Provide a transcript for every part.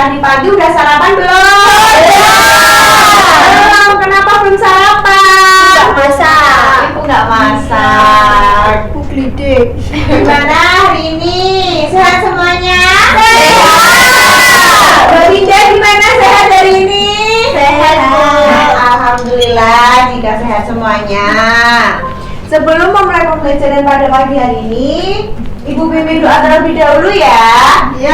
Tadi pagi udah sarapan belum? Belum. Kenapa belum sarapan? Nggak masak. Ibu nggak masak. Aku gledek. Gimana hari ini? Sehat semuanya? Sehat. Mbak Dinda gimana sehat hari ini? Sehat, Bu. Alhamdulillah jika sehat semuanya. Sebelum memulai pembelajaran pada pagi hari ini, Ibu pimpin doa terlebih dahulu ya. Ya.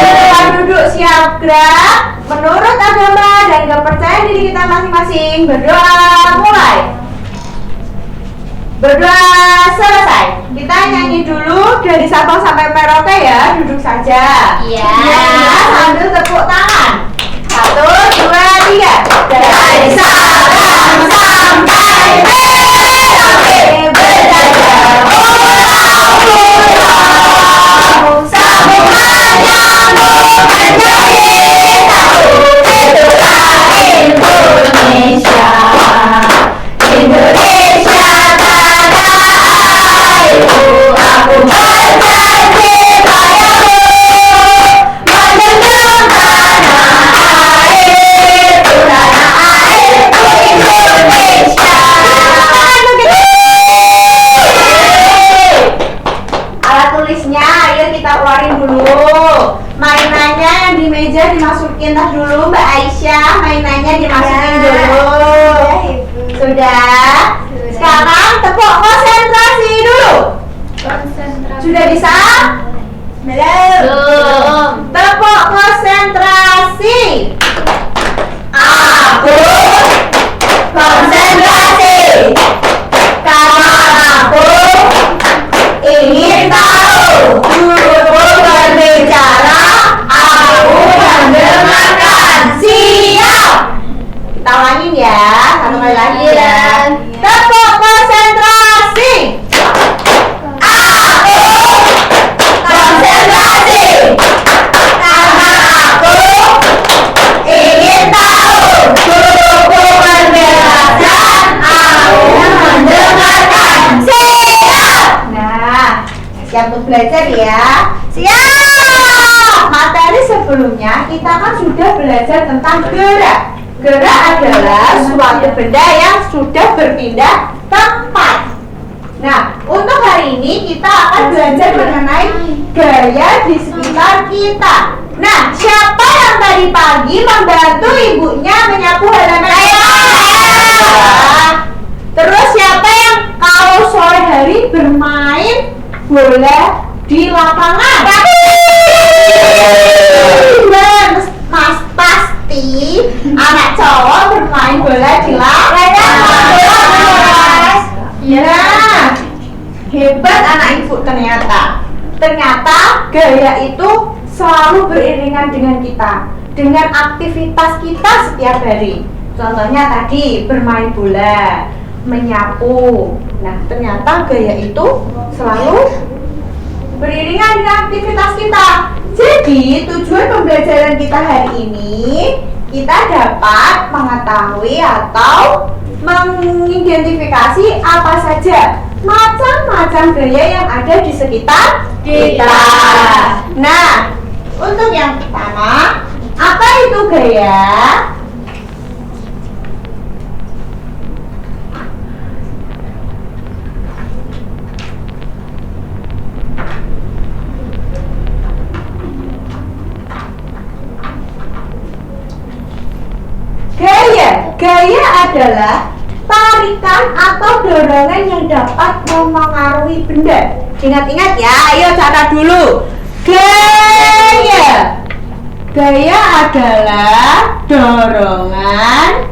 Kita duduk siap gerak menurut agama dan kepercayaan diri kita masing-masing. Berdoa mulai. Berdoa selesai. Kita nyanyi dulu dari Sabang sampai Merauke ya. Duduk saja. Iya. Sambil tepuk tangan. 1, 2, 3. Dari Sabang sampai Merauke berdaya pulau sambungan nyambung menjadi satu. Itulah Indonesia. Indonesia tanah airku. Aku berjanji padamu menenun tanah airku, tanah airku Indonesia. Alat tulisnya ayo kita keluarin dulu. Mainannya yang di meja dimasukin tas dulu, Mbak Aisyah. Mainannya dimasukin dulu. Sudah. Sekarang tepuk konsentrasi dulu. Sudah bisa? Belum. Tepuk konsentrasi. Aku konsentrasi. Karena aku ingin tahu. Guruku berbicara, aku mendengarkan. Siap. Kita ulangin ya. Satu kali lagi ya. Tepuk konsentrasi. Aku konsentrasi. Karena aku ingin tahu. Guruku menjelaskan, aku mendengarkan. Siap. Nah, siap untuk belajar ya. Siap. Materi sebelumnya kita kan sudah belajar tentang gerak. Gerak adalah suatu benda yang sudah berpindah tempat. Nah, untuk hari ini kita akan belajar mengenai gaya di sekitar kita. Nah, siapa yang tadi pagi membantu ibunya menyapu halaman? Saya. Terus siapa yang kalau sore hari bermain bola di lapangan? Mas pasti anak cowok bermain bola di lapangan. Ya, hebat anak ibu ternyata. Ternyata gaya itu selalu beriringan dengan kita, dengan aktivitas kita setiap hari. Contohnya tadi bermain bola, menyapu. Nah, ternyata gaya itu selalu beriringan dengan aktivitas kita. Jadi, tujuan pembelajaran kita hari ini, kita dapat mengetahui atau mengidentifikasi apa saja macam-macam gaya yang ada di sekitar kita. Nah, untuk yang pertama, apa itu gaya? Gaya adalah tarikan atau dorongan yang dapat memengaruhi benda. Ingat-ingat ya, ayo catat dulu. Gaya adalah dorongan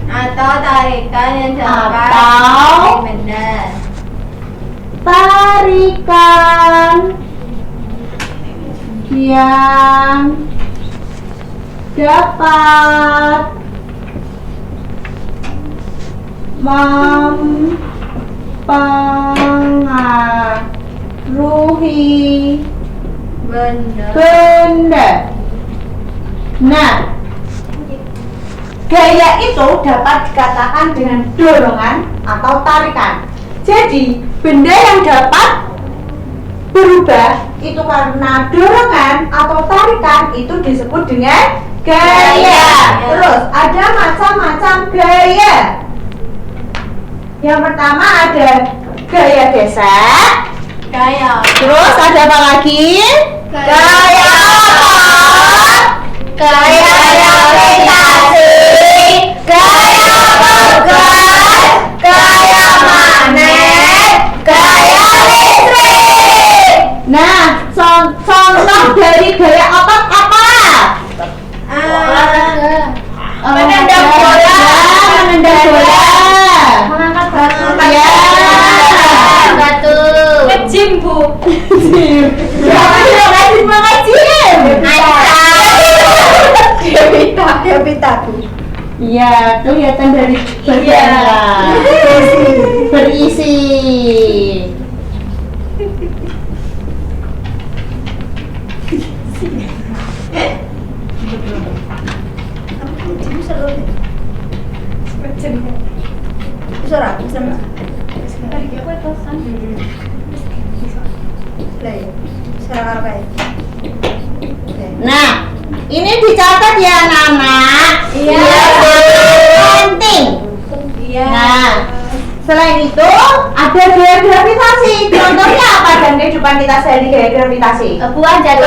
Atau tarikan yang dapat Atau- benda. tarikan yang dapat mempengaruhi benda. Nah, gaya itu dapat dikatakan dengan dorongan atau tarikan. Jadi, benda yang dapat berubah itu karena dorongan atau tarikan itu disebut dengan gaya. Terus ada macam-macam gaya. Yang pertama ada gaya gesek. Gaya. Terus ada apa lagi? Gaya apa? Gaya gravitasi, gaya bergerak, gaya magnet, gaya listrik. Nah, contoh dari gaya otot apa? Menendang bola, menendang bola, Mengangkat batu. ya, Batu. ngejim bu, siapa yang rajin mengejim? Devita bu. Iya, kelihatan dari badannya. Berisi. Nah, ini dicatat ya anak-anak. Iya. Penting. Iya. Nah, selain itu ada gaya gravitasi. Contohnya apa dan kehidupan kita sehari gaya gravitasi? Buah jatuh.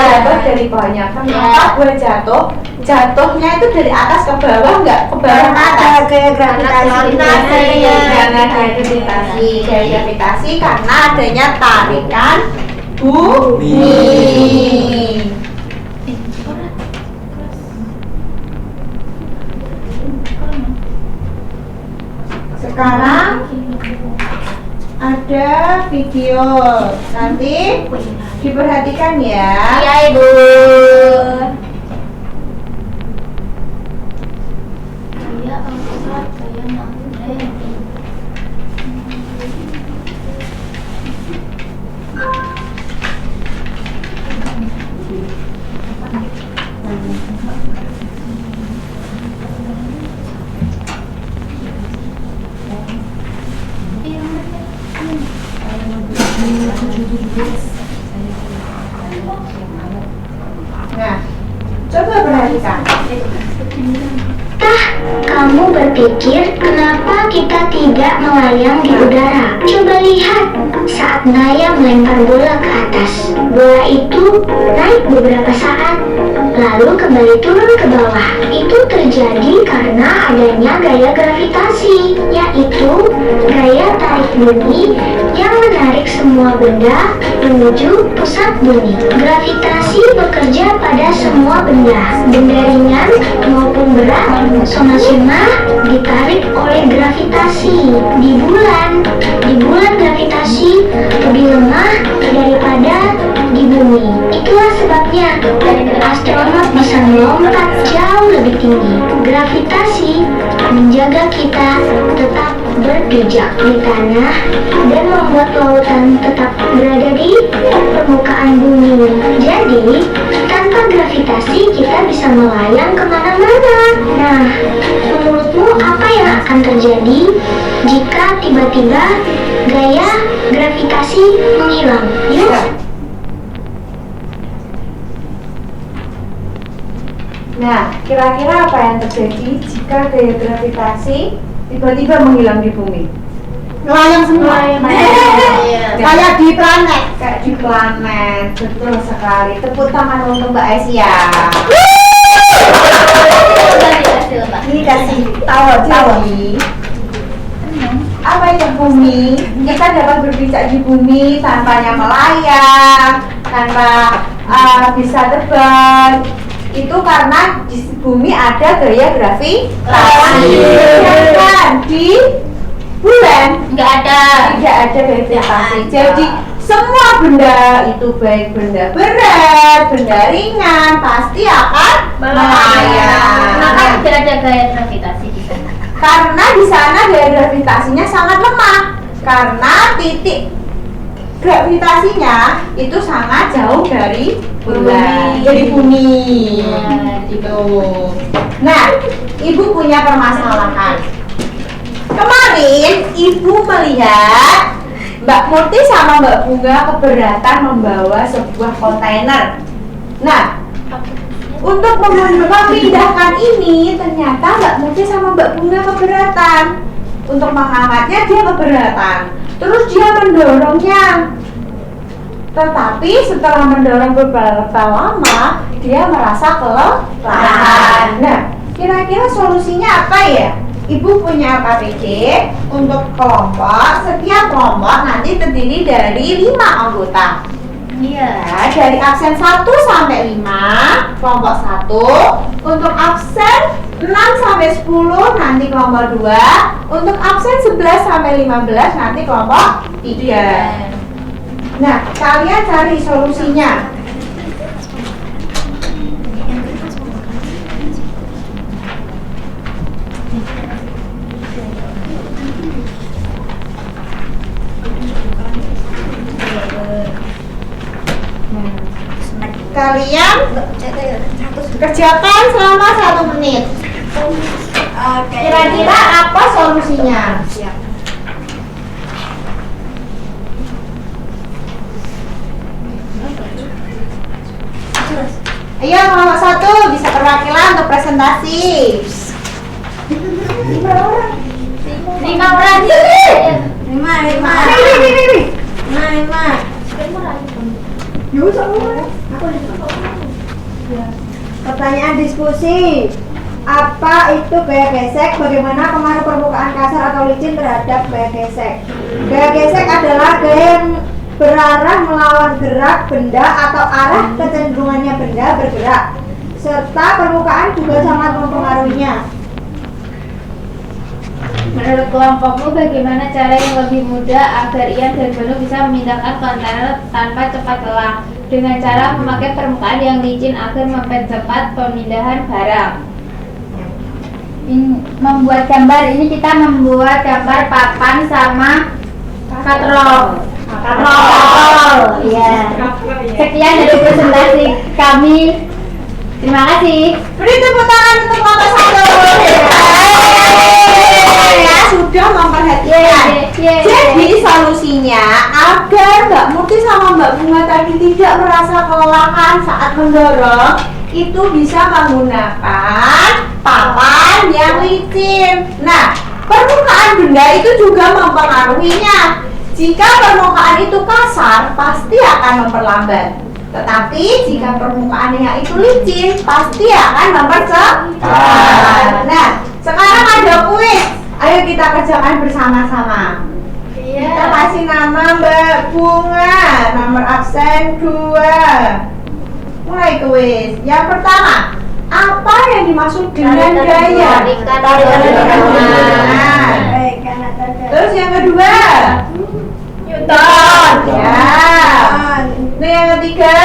Jatuh dari bawahnya. Kenapa buah jatuh? Jatuhnya itu dari atas ke bawah, nggak ke bawah ke atas. Gaya gravitasi. Karena gaya gravitasi. Gaya gravitasi karena adanya tarikan bumi. Sekarang ada video, nanti diperhatikan ya. Iya, Ibu. Gaya angkat, gaya magnet. Nah, coba perhatikan. Kamu berpikir kenapa kita tidak melayang di udara? Coba lihat, saat Naya melempar bola ke atas, bola itu naik beberapa saat, lalu kembali turun ke bawah. Itu terjadi karena adanya gaya gravitasi, yaitu gaya tarik bumi yang menarik semua benda menuju pusat bumi. Gravitasi bekerja pada semua benda ringan maupun berat, zona-zona ditarik oleh gravitasi. Di bulan gravitasi lebih lemah daripada di bumi. Itulah sebabnya astronot bisa melompat jauh lebih tinggi. Gravitasi menjaga kita tetap berpijak di tanah dan membuat lautan tetap berada di permukaan bumi. Jadi, tanpa gravitasi kita bisa melayang kemana-mana. Nah, menurutmu apa yang akan terjadi jika tiba-tiba gaya gravitasi menghilang? Yuk. Nah, kira-kira apa yang terjadi jika gaya gravitasi tiba-tiba menghilang di bumi? Melayang semua. Kayak di planet. Kayak di planet. Betul sekali. Tepuk tangan untuk Mbak Aisyah. Ini kasih tawa. Jadi, apa itu bumi? Kita dapat berpijak di bumi tanpanya melayang, tanpa bisa terbang. Itu karena di bumi ada gaya gravitasi. Sedangkan di bulan Nggak ada. tidak ada gravitasi. Jadi semua benda itu baik benda berat, benda ringan pasti akan melayang. Maka tidak ada gaya gravitasi di sana. Karena di sana gaya gravitasinya sangat lemah. Karena titik gravitasinya itu sangat jauh dari bulan, dari bumi. Gitu. Nah, ibu punya permasalahan. Kemarin ibu melihat Mbak Murti sama Mbak Bunga keberatan membawa sebuah kontainer. Nah, untuk memindahkan ini ternyata Mbak Murti sama Mbak Bunga keberatan. Untuk mengangkatnya dia keberatan. Terus dia mendorongnya. Tetapi setelah mendorong beberapa lama, dia merasa kelelahan. Nah, kira-kira solusinya apa ya? Ibu punya LKPD untuk kelompok. Setiap kelompok nanti terdiri dari 5 anggota. Iya. Ya, dari absen 1 sampai 5 kelompok 1. Untuk absen 6 sampai 10 nanti kelompok 2. Untuk absen 11 sampai 15 nanti kelompok 3. Nah, kalian cari solusinya. Kalian kerjakan selama 1 menit. Kira-kira apa solusinya? Ayo kelompok 1 bisa perwakilan untuk presentasi. 5 orang. 5 orang. 5. Pertanyaan diskusi. Apa itu gaya gesek? Bagaimana pengaruh permukaan kasar atau licin terhadap gaya gesek? Gaya gesek adalah gaya yang berarah melawan gerak benda atau arah kecenderungannya benda bergerak, serta permukaan juga sangat mempengaruhinya. Menurut kelompokmu, bagaimana cara yang lebih mudah agar Ian dan Banu bisa memindahkan kontainer tanpa cepat lelah? Dengan cara memakai permukaan yang licin agar mempercepat pemindahan barang. Membuat gambar ini kita membuat gambar papan sama katalog. Iya. Sekian dari presentasi kami. Terima kasih. Beri tepuk tangan untuk kelompok 1. Ya, sudah memperhatikan. Jadi solusinya agar Mbak Murti sama Mbak Bunga tadi tidak merasa kelelahan saat mendorong, itu bisa menggunakan papan yang licin. Nah, permukaan benda itu juga mempengaruhinya. Jika permukaan itu kasar, pasti akan memperlambat. Tetapi jika permukaannya itu licin, pasti akan mempercepat. Nah, sekarang ada kuis. Ayo kita kerjakan bersama-sama. Kita kasih nama Mbak Bunga, nomor absen 2. Mulai kuis. Yang pertama, apa yang dimaksud dengan gaya? Terus yang kedua, Newton. Ya. Nah, yang ketiga,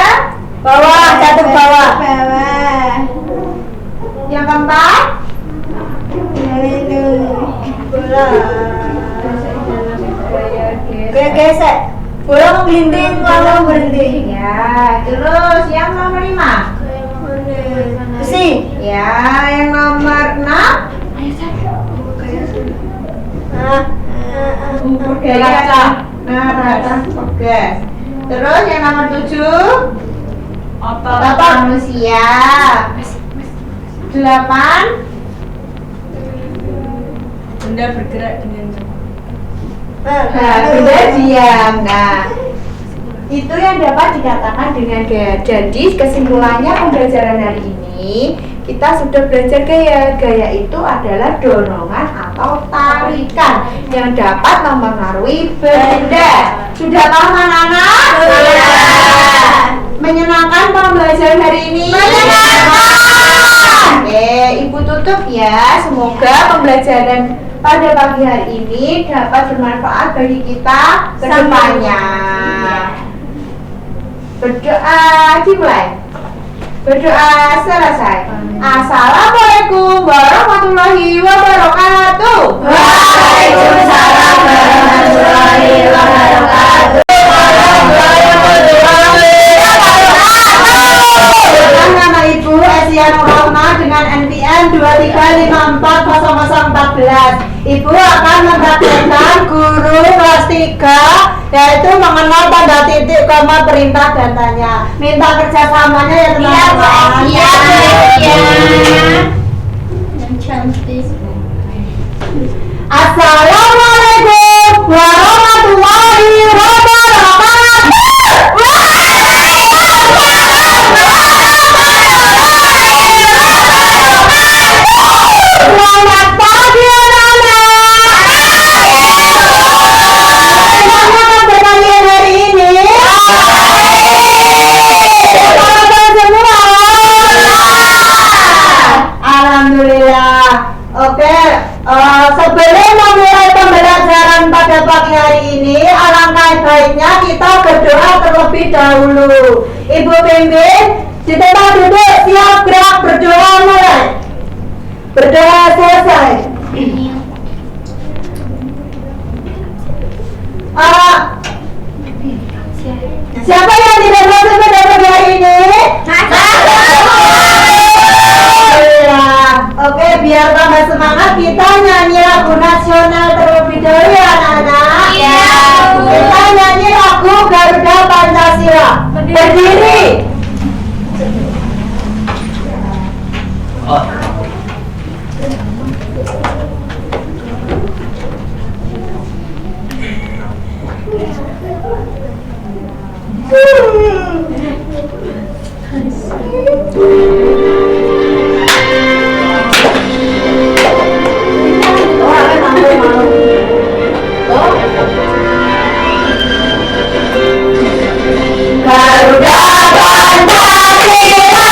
bawah, jatuh bawah. Yang keempat, gesek. Bola menggelinding lalu berhenti. Ya. Terus yang nomor 5, besi. Ya. Yang nomor 6, gaya. Oke. Terus yang nomor 7, otot manusia. 8, benda bergerak dengan benda diam. Nah, itu yang dapat dikatakan dengan gaya. Jadi kesimpulannya pembelajaran hari ini kita sudah belajar gaya. Gaya itu adalah dorongan atau tarikan yang dapat mempengaruhi benda. Sudah paham anak-anak? Sudah. Menyenangkan pembelajaran hari ini? Menyenangkan. Oke, Ibu tutup ya. Semoga pembelajaran pada pagi hari ini dapat bermanfaat bagi kita ke depannya. Berdoa dimulai. Berdoa selesai. Assalamualaikum warahmatullahi wabarakatuh. Waalaikumsalam warahmatullahi wabarakatuh. Dengan nama Ibu Esianur Rahma dengan NPM 235400014. Ibu akan mempraktekkan guru kelas 3 mengenal tanda titik, koma, perintah dan tanya. Minta kerjasamanya ya teman-teman. Iya, Yang cantik. Assalamualaikum warahmatullahi wabarakatuh. Selamat pagi anak-anak. Bagaimana bertanya hari ini? Selamat semua. Alhamdulillah. Oke, sebelum memulai pembelajaran pada pagi hari ini, alangkah baiknya kita berdoa terlebih dahulu. Ibu Bimbing, di tempat duduk siap gerak berdoa mulai. Berdoa selesai. Siapa yang tidak masuk pada pagi hari ini? Oke, biar tambah semangat kita nyanyi lagu nasional terlebih dahulu ya anak-anak. Iya. Kita nyanyi lagu Garuda Pancasila. Berdiri. Garuda Pancasila.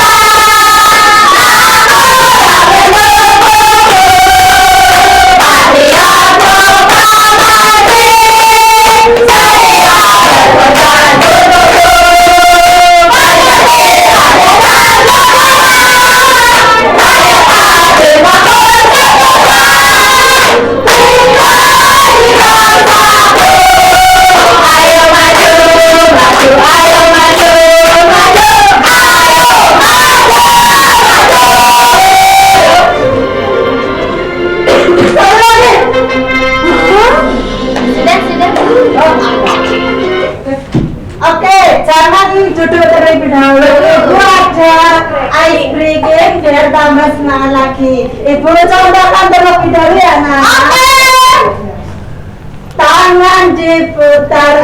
Oke, jangan duduk terlebih dahulu. Ibu ada ice breaking biar tambah semangat lagi. Ibu contohkan terlebih dahulu ya nak. Tangan diputar.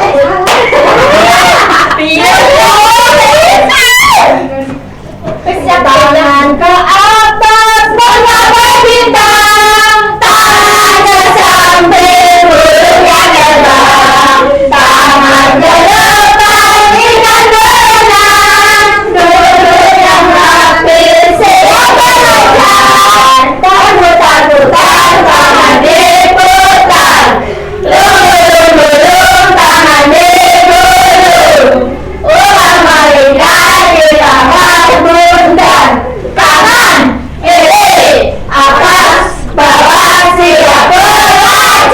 Tangan ke atas menggapai bintang, tangan ke samping mulutnya terbang, tangan ke depan ikan berenang, duduk yang rapi siap belajar, putar-putar tangan diputar, lulung-lulung tangan digulung, ulang melingkar di tangan bundar, kanan kiri atas bawah siap belajar.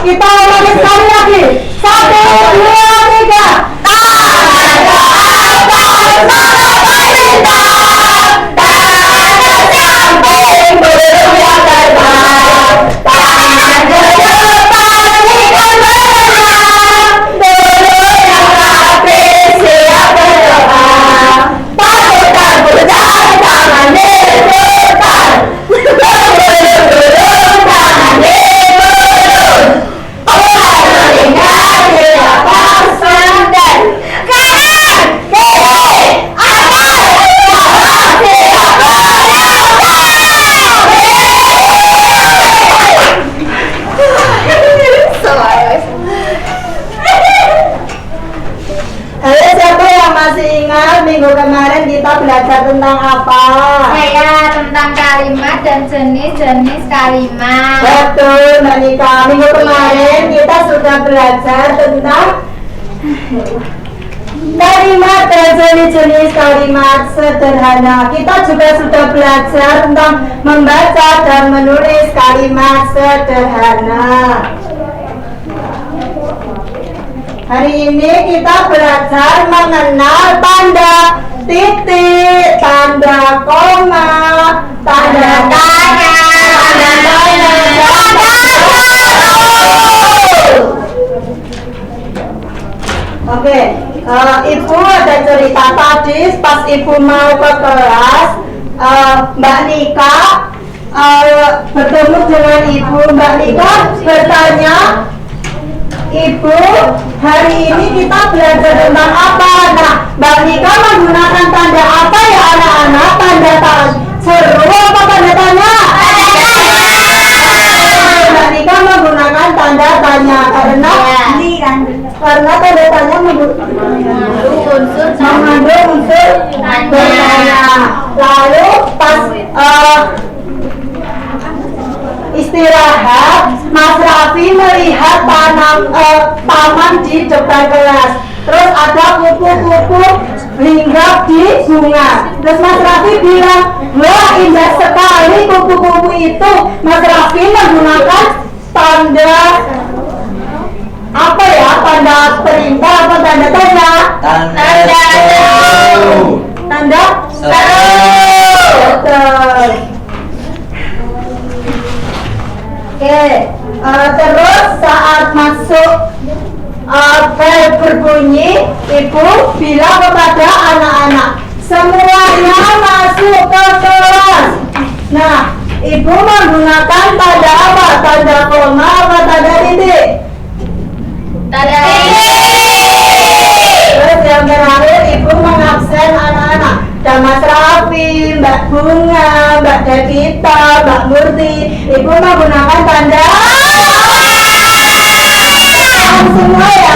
Kita ulangi sekali lagi. 1, 2, 3. Tangan ke atas menggapai bintang, tangan ke samping burung yang terbang, tangan ke depan ikan berenang, duduk yang rapi siap berdoa, putar-putar tangan diputar, lulung-lulung tangan digulung, ulang melingkar di atas bundar, kanan kiri atas bawah siap Halo, siapa yang masih ingat minggu kemarin kita belajar tentang apa? Saya tentang kalimat dan jenis-jenis kalimat. Betul, Mbak Nika. Minggu kemarin kita sudah belajar tentang kalimat dan jenis-jenis kalimat sederhana. Kita juga sudah belajar tentang membaca dan menulis kalimat sederhana. Hari ini kita belajar mengenal tanda titik, tanda koma, tanda tanya, tanda tanya, tanda Oke, Ibu ada cerita tadi pas Ibu mau ke kelas, Mbak Nika bertemu dengan Ibu. Mbak Nika bertanya, Ibu, hari ini kita belajar tentang apa? Nah, Mbak Nika menggunakan tanda apa ya anak-anak? Tanda seru apa tanda tanya? Mbak Nika menggunakan tanda tanya karena tanda tanya mengandung unsur bertanya. Lalu pas istirahat, Mas Raffi melihat taman di depan kelas. Terus ada kupu-kupu hinggap di bunga. Terus Mas Raffi bilang, wah indah sekali kupu-kupu itu. Mas Raffi menggunakan tanda apa ya? Tanda perintah atau tanda tanya? Tanda seru. Tanda seru. Betul. Oke, terus saat masuk bel berbunyi, Ibu bilang kepada anak-anak, semuanya masuk ke kelas. Nah, Ibu menggunakan tanda apa? Tanda koma apa tanda titik? Tanda titik. Terus yang terakhir Ibu mengabsen anak-anak. Ada Mas Raffi, Mbak Bunga, Mbak Devita, Mbak Murti. Ibu menggunakan tanda semua ya.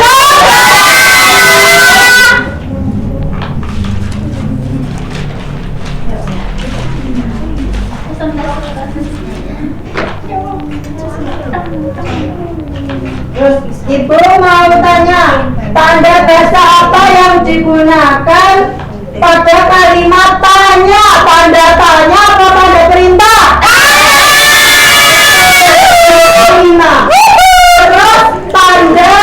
Terus Ibu mau tanya, tanda bahasa apa yang digunakan pada kalimat tanya? Tanda tanya apa tanda perintah? Perintah. Terus tanda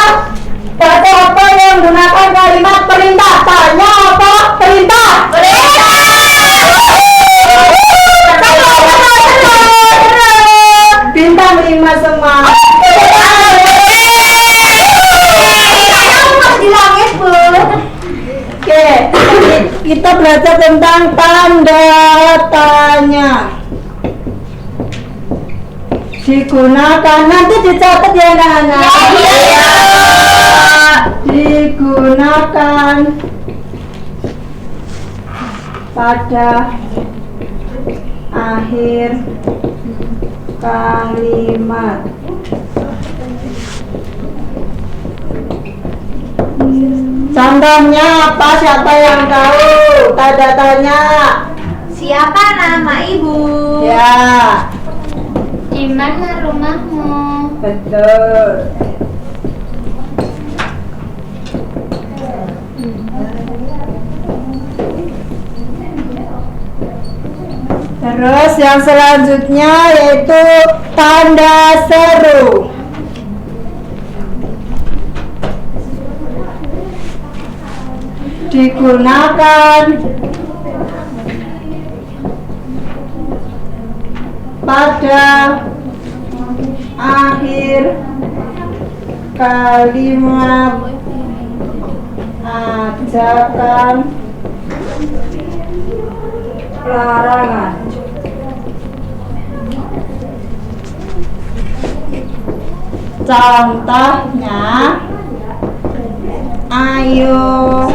bahasa apa yang menggunakan kalimat perintah? Tanya apa perintah? Perintah. Bintang 5 semua. Di langit, Bu. Oke, kita belajar tentang tanda tanya. Digunakan, nanti dicatat ya anak-anak. Digunakan pada akhir kalimat. Contohnya apa? Siapa yang tahu? Tanda tanya. Siapa nama ibu? Ya, Di mana rumahmu? betul. Terus yang selanjutnya yaitu tanda seru. Digunakan pada akhir kalimat ajakan larangan. Contohnya, ayo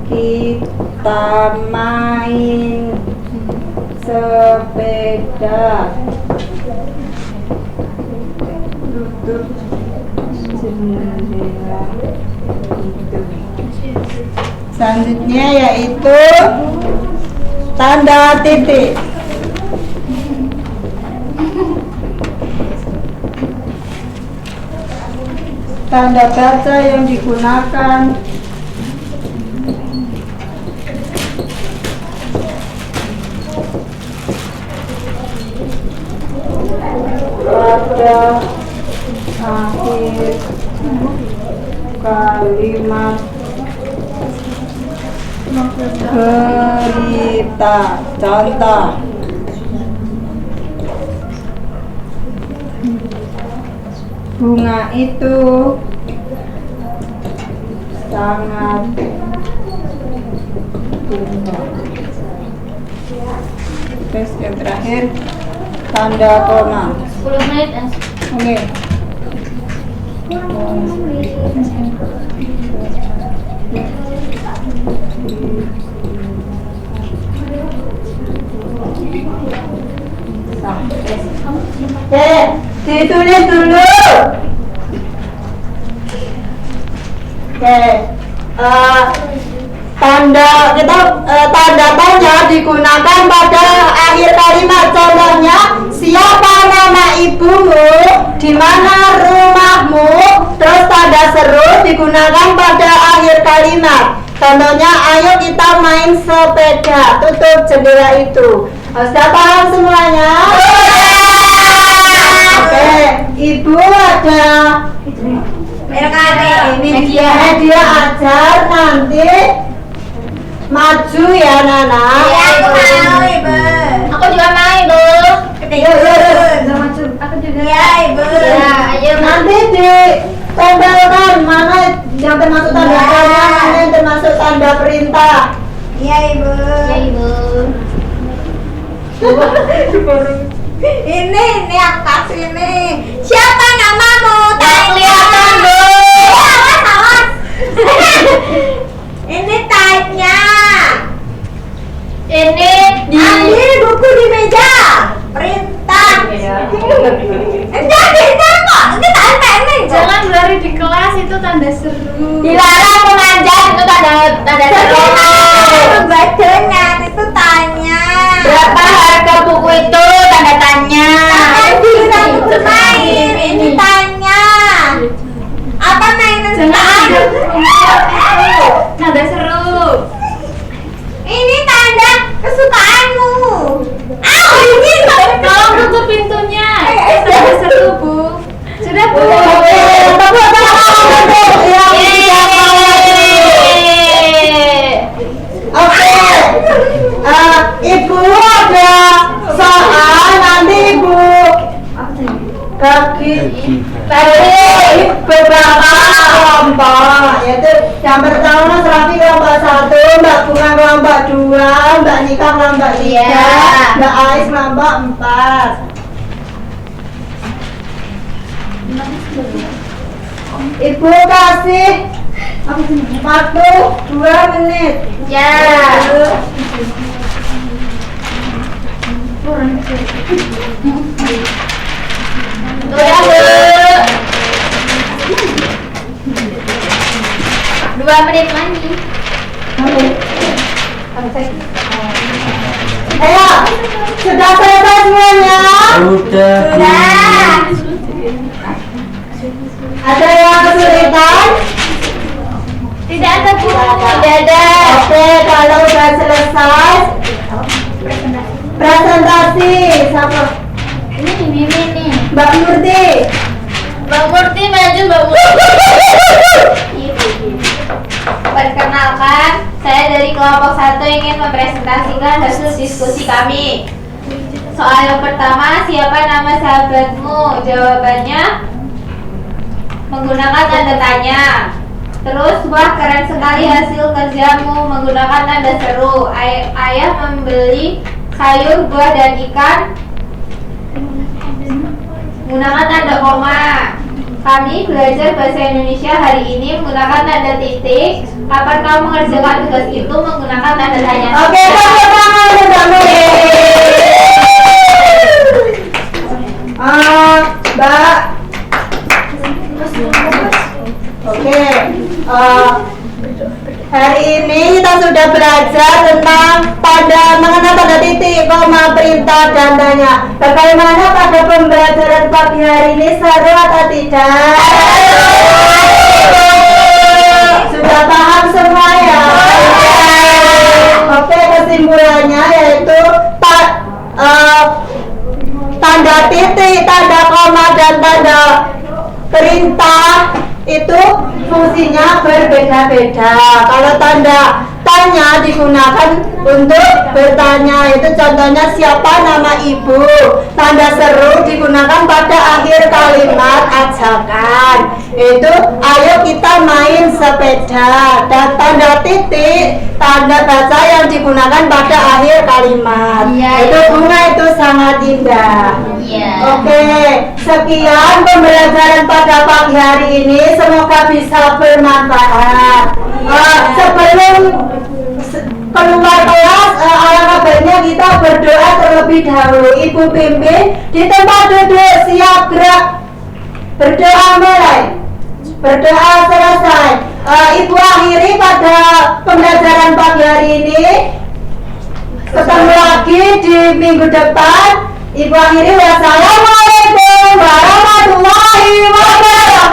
kita main sepeda. Tutup jendela itu. Selanjutnya yaitu tanda titik. Tanda baca yang digunakan pada akhir kalimat berita. Contoh, bunga itu sangat terus yang terakhir tanda koma. 10 menit. Oke. Ditulis dulu. Tanda tanya digunakan pada akhir kalimat. Contohnya, siapa nama ibumu, di mana rumahmu, terus tanda seru digunakan pada akhir kalimat. Contohnya, ayo kita main sepeda, tutup jendela itu. Sudah paham semuanya? Oke, ibu ada media ajar nanti maju ya Nana. Iya, aku mau, Ibu. Aku juga mau, Ibu. Maju. Aku juga. Iya, Ibu. Ya, ayo. Nanti ditempelkan mana yang termasuk tanda tanya, mana yang termasuk tanda perintah. Iya, Ibu. Ya, Ibu. Ini atas ini. Siapa namamu? Nggak kelihatan, Bu. Awas. Ini tanya. Ini Ambil buku di meja. Perintah. Jadi kok kita anteng. jangan berlari di kelas, itu tanda seru. Dilarang memanjat, itu tanda seru. Badannya itu tanya. Berapa harga buku itu, tanda tanya. Bisa bermain. Ini tanya. Apa mainan Jangan sekarang? tanda seru. Ini tanda kesukaanmu. Ini Tolong tutup pintunya. Tanda seru, Bu. Sudah, Bu. Oke, tepuk tangan untuk yang Oke, Ibu ada soal nanti Ibu bagi beberapa kelompok, yaitu yang pertama Serafi kelompok 1, Mbak Bunga kelompok 2, Mbak Nika kelompok 3, Iya. Mbak Ais kelompok 4. Ibu kasih waktu 2 menit. Ya. Udah, Bu. 2 menit lagi. Ayo, sudah selesai semuanya? Sudah. Ada yang kesulitan? Tidak ada, Bu. Tidak ada. Oke, kalau sudah selesai, presentasi sama Ini nih. Mbak Murti. Bang Murti maju, Bang Murti. Perkenalkan, saya dari kelompok 1 ingin mempresentasikan hasil diskusi kami. Soal yang pertama, siapa nama sahabatmu? Jawabannya menggunakan tanda tanya. Terus, wah keren sekali hasil kerjamu, menggunakan tanda seru. Ayah membeli sayur, buah, dan ikan, menggunakan tanda koma. Kami belajar bahasa Indonesia hari ini menggunakan tanda titik. Kapan kamu mengerjakan tugas itu menggunakan tanda tanya? Oke, tepuk tangan untuk Mbak Murti. Mbak. Oke, hari ini kita sudah belajar tentang mengenal tanda titik, koma, perintah, dan tanya. Bagaimana pada pembelajaran pagi hari ini, seru atau tidak? Sudah paham semua ya? Oke, kesimpulannya yaitu tanda titik, tanda koma, dan tanda perintah itu fungsinya berbeda-beda. Kalau tanda biasanya digunakan untuk bertanya. Itu contohnya siapa nama ibu. Tanda seru digunakan pada akhir kalimat ajakan. Itu ayo kita main sepeda. Dan tanda titik, tanda baca yang digunakan pada akhir kalimat. Itu bunga itu sangat indah. Oke, sekian pembelajaran pada pagi hari ini. Semoga bisa bermanfaat. Sebelum keluar kelas, alangkah baiknya kita berdoa terlebih dahulu. Ibu pimpin di tempat duduk, siap gerak. Berdoa mulai. Berdoa selesai. Ibu akhiri pada pembelajaran pagi hari ini. Ketemu lagi di minggu depan. Ibu akhiri, wassalamualaikum warahmatullahi wabarakatuh.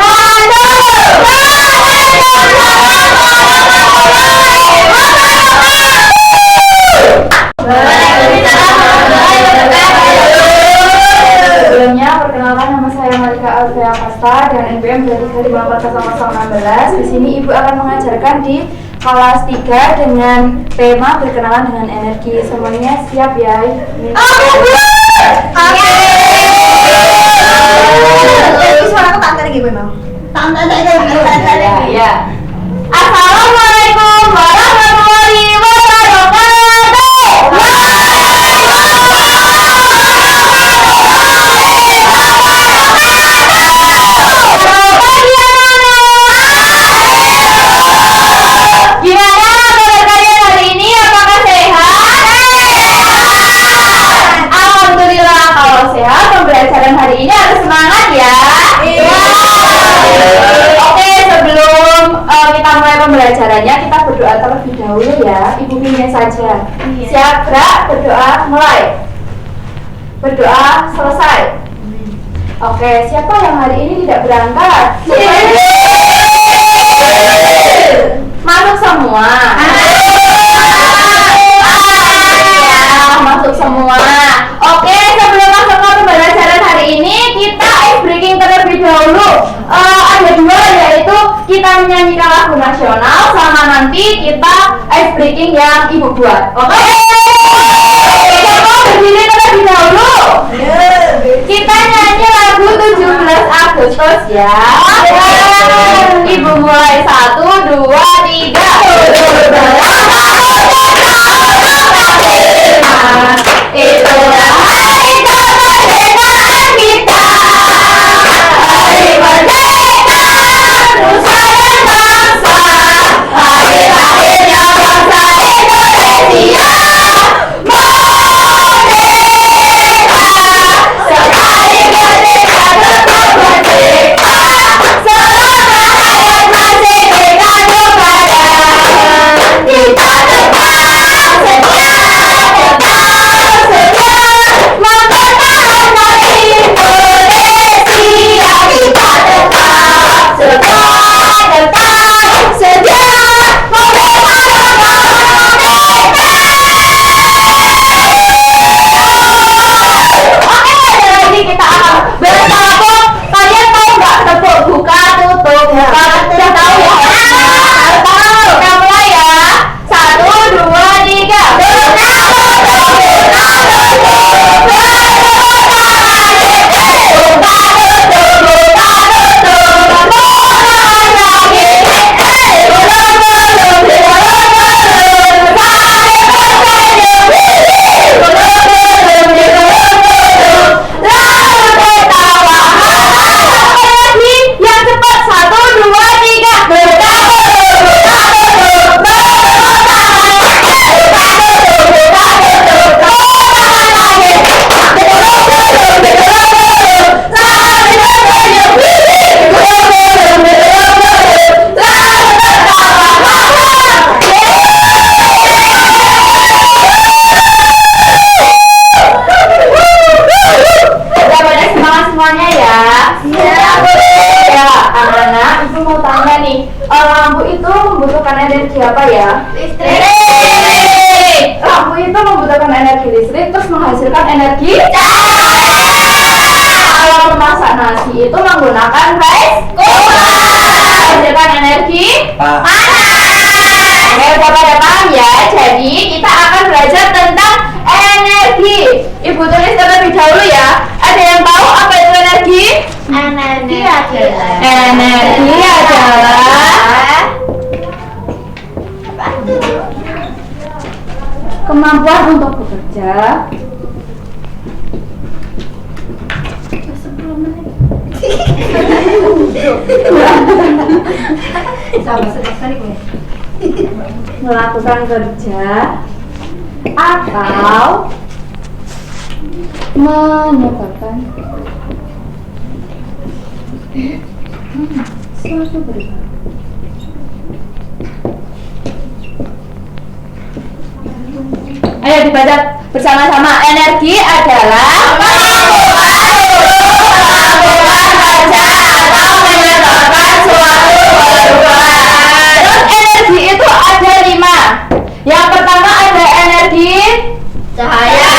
Sebelumnya, perkenalkan nama saya Malika Alfea Kasta dan NPM dari 2016. Di sini Ibu akan mengajarkan di kelas 3 dengan tema berkenalan dengan energi. Semuanya siap ya? Jadi suaraku tak lagi memang. Ya. Assalamualaikum warahmatullahi wabarakatuh. Gimana kabar kalian hari ini? Apakah sehat? Alhamdulillah, kalau sehat pembelajaran hari ini harus semangat ya. Oke, sebelum kita mulai pembelajarannya, kita berdoa terlebih dahulu ya. Ibu pimpin saja. Siap, gerak, berdoa, mulai. Berdoa, selesai. Oke, siapa yang hari ini tidak berangkat? Masuk semua. Masuk semua. Oke, sebelum masuk ke pembelajaran hari ini, kita ice breaking terlebih dahulu. Ada dua, yaitu kita menyanyikan lagu nasional sama nanti kita ice breaking yang ibu buat. Oke? Siapa berdiri terlebih dahulu? Kita nyanyi lagu 17 Agustus ya. Ibu mulai 1, 2, 3. Itulah hari kemerdekaan kita. Hari merdeka nusa dan bangsa. Hari lahirnya bangsa Indonesia. Sekali merdeka tetap merdeka. Selama hayat masih dikandung badan. Kita tetap setia, mempertahankan Indonesia. Kita tetap setia, kita akan bertepuk. Kalian tahu nggak tepuk buka tutup buka? Sudah tahu ya? Tahu. Kita mulai ya. 1, 2, 3. Yang cepat 1, 2, 3. Lampu itu membutuhkan energi apa ya? Listrik. Lampu itu membutuhkan energi listrik terus menghasilkan energi cahaya. Kalau memasak nasi itu menggunakan rice cooker, menghasilkan energi panas. Oke, udah pada paham ya. Jadi kita akan belajar tentang energi. Ibu tulis terlebih dahulu ya. Ada yang tahu apa itu energi? Energi adalah kemampuan untuk bekerja melakukan kerja atau menyebabkan suatu perubahan. Ayo dibaca bersama-sama. Energi adalah kemampuan kerja atau menyebabkan suatu perubahan. Terus energi itu ada 5. Yang pertama ada energi cahaya.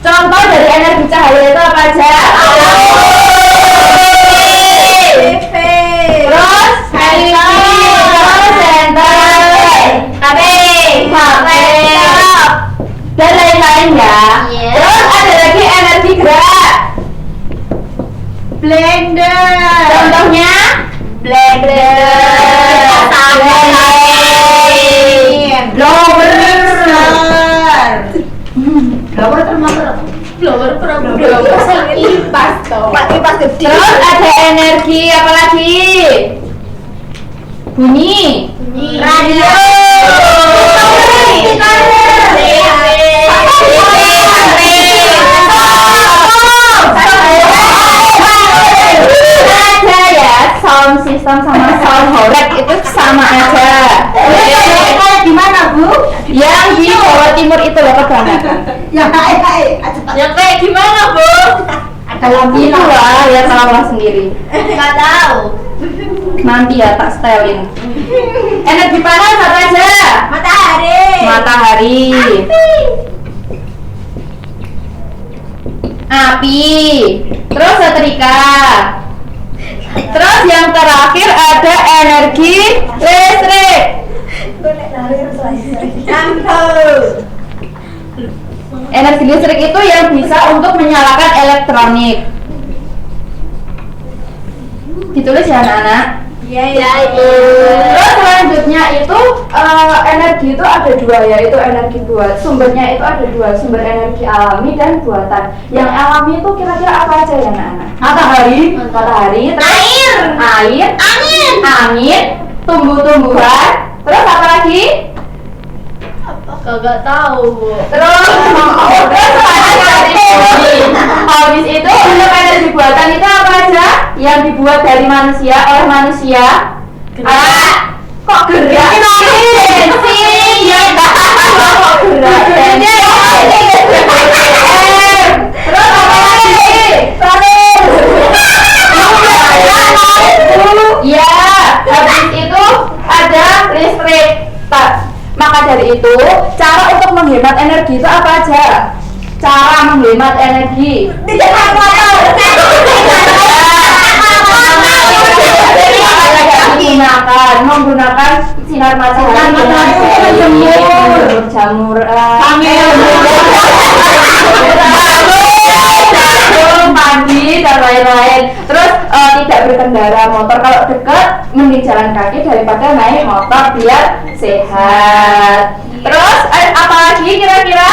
Contoh dari energi cahaya itu apa aja? Terus dan lain-lain ya. Terus ada lagi energi gerak. Blender. Contohnya terus ada energi apa lagi? Bunyi. Radio. Aja ya, sound system sama sound horeg itu sama aja. Di mana, Bu? Yang di Jawa Timur itu loh kebanyakan. Ya Kayak gimana, Bu? Kalau gitu lah, ya salah sendiri. Nggak tahu. Nanti ya tak setelin. Energi panas apa aja? Matahari. Api. Terus setrika. Terus yang terakhir ada energi listrik. Energi listrik itu yang bisa untuk menyalakan elektronik. Ditulis ya anak-anak. Terus selanjutnya itu energi itu ada 2, yaitu energi sumbernya itu ada 2, sumber energi alami dan buatan. Yang alami itu kira-kira apa aja ya anak-anak? Matahari, terus air, angin, tumbuh-tumbuhan, terus apa lagi? Kagak tahu, Bu. Terus habis itu untuk energi buatan itu apa aja? Yang dibuat dari manusia, oleh manusia. Kok gerak? Bensin ya, kok gerak? Terus apa lagi? Ya, habis itu ada listrik. Maka dari itu, cara untuk menghemat energi itu apa aja? Cara menghemat energi menggunakan sinar matahari, jamur, mandi dan lain-lain. Terus tidak berkendara motor, kalau dekat mending jalan kaki daripada naik motor biar sehat. Terus apa lagi kira-kira?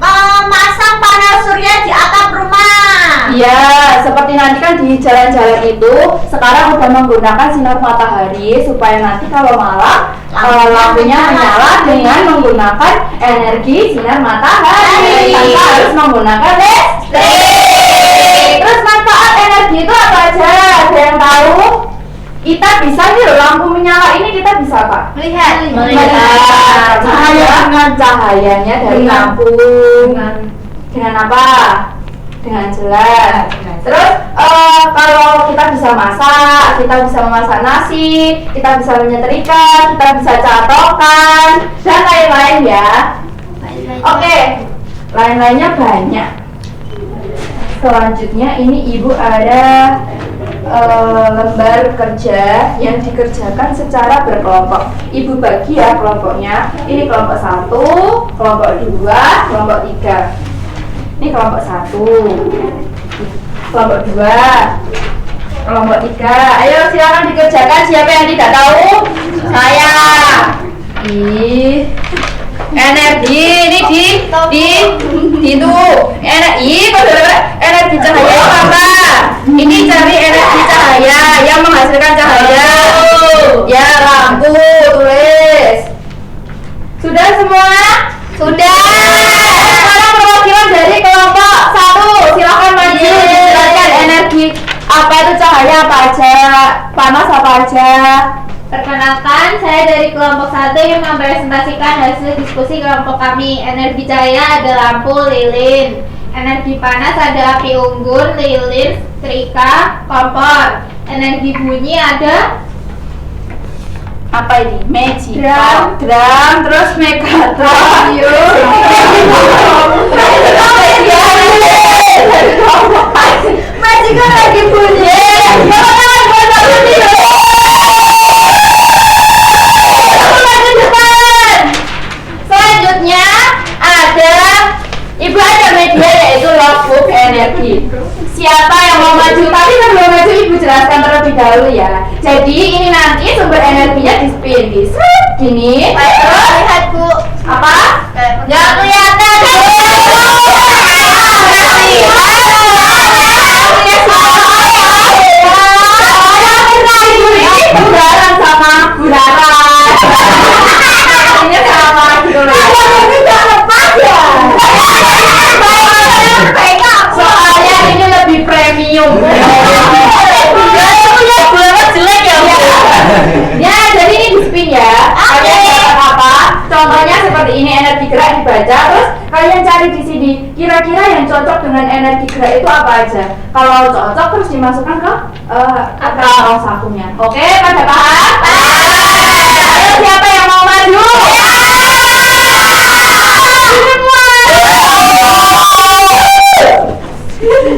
Memasang panel surya di atap rumah. Ya, seperti nanti kan di jalan-jalan itu sekarang udah menggunakan sinar matahari supaya nanti kalau malam lampunya menyala dengan menggunakan energi sinar matahari tanpa harus menggunakan listrik. Terus manfaat energi itu apa aja? Ada yang tahu? Kita bisa nih lampu menyala ini kita bisa apa? Melihat. Cahayanya dari lampu dengan apa? Dengan jelas. Terus kalau kita bisa masak, kita bisa memasak nasi, kita bisa menyetrika, kita bisa catokan dan lain-lain ya. Oke, lain-lainnya banyak. Selanjutnya ini ibu ada lembar kerja yang dikerjakan secara berkelompok. Ibu bagi ya kelompoknya. Ini kelompok 1, kelompok 2, kelompok 3. Ini kelompok 1, kelompok 2, kelompok 3. Ayo silakan dikerjakan. Siapa yang tidak tahu? Saya. Energi ini di itu energi cahaya itu apa? Ini cari energi cahaya yang menghasilkan cahaya. Ya, lampu, tulis. Sudah semua? Sudah. Sekarang perwakilan dari kelompok 1 silakan maju menjelaskan energi apa itu cahaya apa aja, panas apa aja. Perkenalkan, saya dari kelompok 1 yang mempresentasikan hasil diskusi kelompok kami. Energi cahaya ada lampu, lilin. Energi panas ada api unggun, lilin, setrika, kompor. Energi bunyi ada apa ini? Magic Drum. terus megatron. Magic kan lagi bunyi. Selanjutnya ada ibu ada media yaitu logbook energi. Siapa yang mau maju? Tapi sebelum maju ibu jelaskan terlebih dahulu ya. Jadi ini nanti sumber energinya di spin di gini. Terus lihat bu apa? Yang kelihatan. Bularan sama bularan. Ini sama gitu loh. Soalnya ini lebih premium. Jelek ya. Ya, jadi ini di spin ya. Kalian dapat apa? Contohnya seperti ini, energi gerak dibaca. Terus kalian cari di sini kira-kira yang cocok dengan energi gerak itu apa aja. Kalau cocok terus dimasukkan ke akal sakunya. Oke, pada paham? Ayo siapa yang mau maju?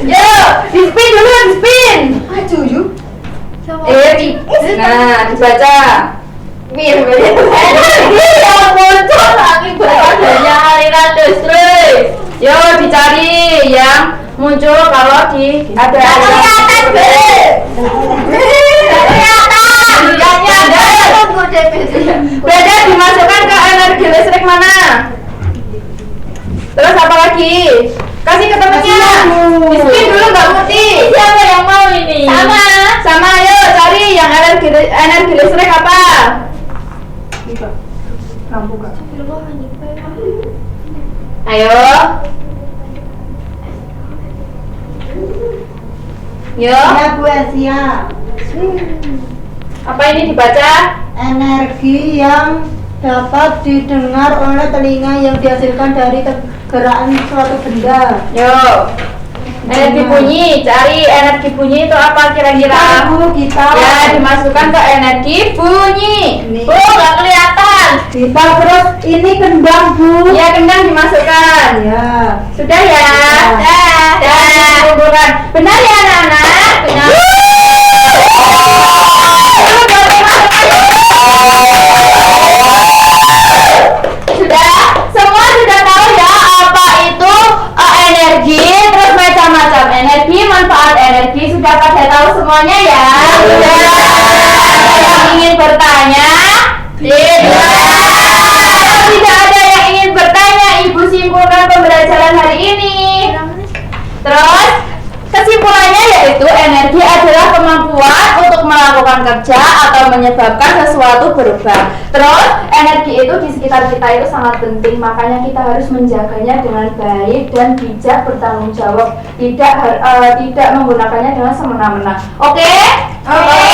Yo, di spin dulu, di spin. Maju yuk. Nah, dibaca. Energi yang muncul akibat adanya aliran listrik. Yo, dicari yang muncul kalau ada aliran listrik. Beda dimasukkan ke energi listrik mana? Terus apa lagi? Kasih ke temennya. Di spin dulu Mbak Muti. Siapa yang mau ini? Sama ayo cari yang energi listrik apa? Lampu Kak. Ayo. Yo. Ya Bu Asia. Apa ini dibaca? Energi yang dapat didengar oleh telinga yang dihasilkan dari gerakan suatu benda. Yo. Energi bunyi, cari energi bunyi itu apa kira-kira? Kita Ya, dimasukkan ke energi bunyi. Ini. Oh, nggak kelihatan. kita terus ini kendang Bu. Ya, kendang dimasukkan. Ya. Sudah ya? Dah. Kumpulkan. Benar ya anak-anak? Benar. Sudah? Semua sudah tahu ya apa itu energi, terus macam-macam energi, manfaat energi. Sudah pada tahu semuanya ya? Sudah. Yang ingin bertanya? Tidak ada yang ingin bertanya. Ibu simpulkan pembelajaran hari ini. Terus kesimpulannya yaitu energi adalah kemampuan untuk melakukan kerja atau menyebabkan sesuatu berubah. Terus energi itu di sekitar kita itu sangat penting, makanya kita harus menjaganya dengan baik dan bijak, bertanggung jawab, tidak menggunakannya dengan semena-mena. Oke? Oke.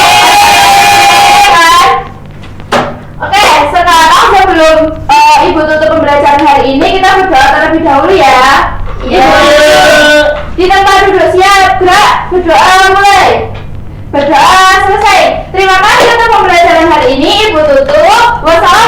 Oke, sekarang sebelum Ibu tutup pembelajaran hari ini, kita berdoa terlebih dahulu ya. Iya. Di tempat duduk siap, gerak, berdoa mulai. Berdoa selesai. Terima kasih untuk pembelajaran hari ini. Ibu tutup. Wassalamualaikum